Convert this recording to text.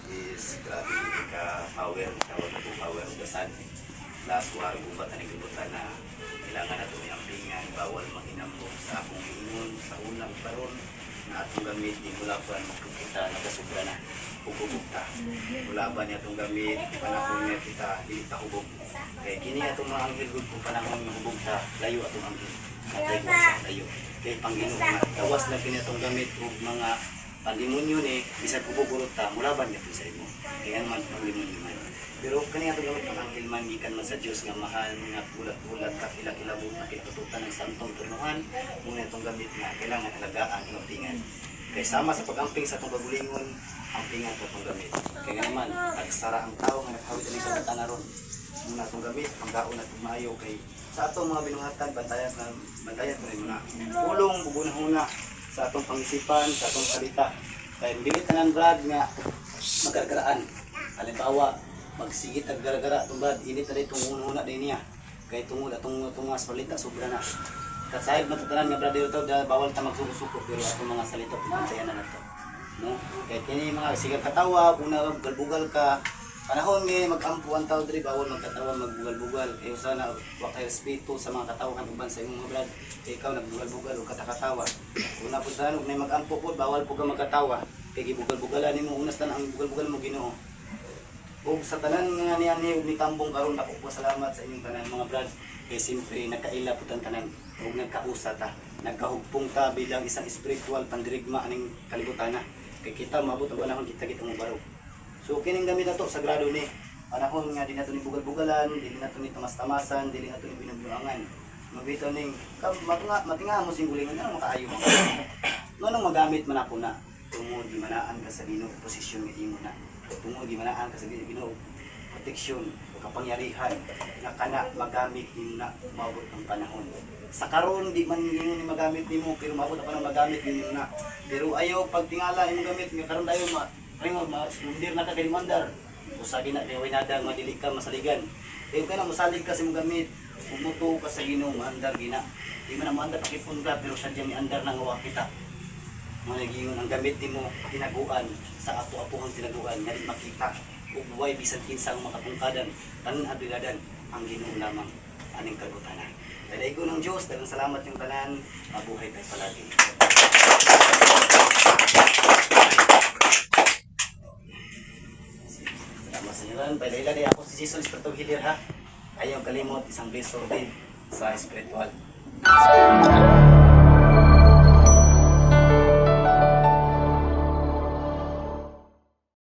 is grabe ka-power, tawag na po power of the sun. Last war, gubat na nagbubutan na kailangan na ito may ampingan, bawal manginambok sa akong ingon, sa unang paron na atong gamit, di mula pa kung kita nagasubra na, hubog ta. Mula ba niya itong gamit, panahon niya kita, di ta hubog. Kaya kini atong mga anghel good kung panahon niya hubog ta, layo atong anghel. Katay ko sa layo. Kaya Panginoon na, tawas na kini itong gamit o mga pandimonyo ni, bisag hubog ta, mula ba niya sa imo. Kaya naman pandimonyo man. Pero kaniya ito gamit ang anghel man, gikan man sa Diyos nga mahal, nga ulat-ulat, kakilakilabot na kitututan ng santong turnuhan, muna itong gamit na kailangan alagaan, inoptingan. Kaya sama sa pag-amping sa itong kagulingon, ampingan ito itong gamit. Kaya naman, nagsara ang tao nga naghawid na itong katana ron. Muna itong gamit, ang daon at tumayo kay sa atong mga binuhatan, bantayan ko rin muna. Pulong, bubunahuna sa atong pangisipan, sa atong salita. Kaya dili tanan brad nga magargaraan. Halimbawa, magsigit ang gara-gara itong brad, init na rin itong una din niya. Kaya tungod atong mga salita, sobra na. Kasahib matatanan nga brad dito, bawal ta magsuko-suko, pero atong mga salita, pinantayan na ito. No? Kaya kini mga sigang katawa, kung nagbugal ka, panahon ngayon mag-ampo ang tao diri, bawal magkatawa, magbugal-bugal. Kaya sana wakay respeto sa mga katawahan uban sa imong mga brad. Kaya ikaw nagbugal-bugal o katakatawa. Una po sana, kung may mag-ampo po, bawal po ka magkatawa. Kaya gibugal-bugalan mo, unas na ang bugal-bugal mo Ginoo. O sa tanan nga niyan ni mitambong karon ako po salamat sa inyong tanan mga brad. Kaya siyempre nakaila po tan tanan ug nagkausa ta. Nagkahugpong ta bilang isang spiritual pandirigma aning kalibutan na. Kay kita maabot ang panahon kita mo baro. So kining gamit nato sagrado ni panahon nga di nato ni bugal-bugalan, dili nato ni tamas-tamasan, dili nato ni binubluangan. Mabitaw ning matinga mo singgulingan ano makaayo mo. Nganong magamit man ako na tungod di manaan ka sa Ginoo posisyon nga imo na. Tungod di manaan ka sa Ginoo proteksyon o kapangyarihan na kana magamit nimo na maabot ang panahon. Sa karon di man nimo ni magamit nimo pero maabot ang panahon magamit nimo na. Pero ayaw pagtingala imong gamit nga karon dayon ringon sundir na ka kay mandar. Usa gina kay winada nga dili ka masaligan. Kaya kana mosalig ka sa imong gamit, umuto ka sa Ginoo mandar gina. Di man mandar pakipon ka pero sadya ni andar nang wa kita. Manigingon ang gamit nimo tinaguan sa apo-apohang tinaguan nga di makita ug buhay bisan kinsang makapungkadan tanan abiladan ang Ginoo lamang aning kabutanan. Daygo ng Dios, daghang salamat yung tanan, mabuhay kay palagi. Salamat sa inyo. Pailaila di ako si Jason Espiritu Hilir ha. Ayaw kalimot isang beso din sa spiritual.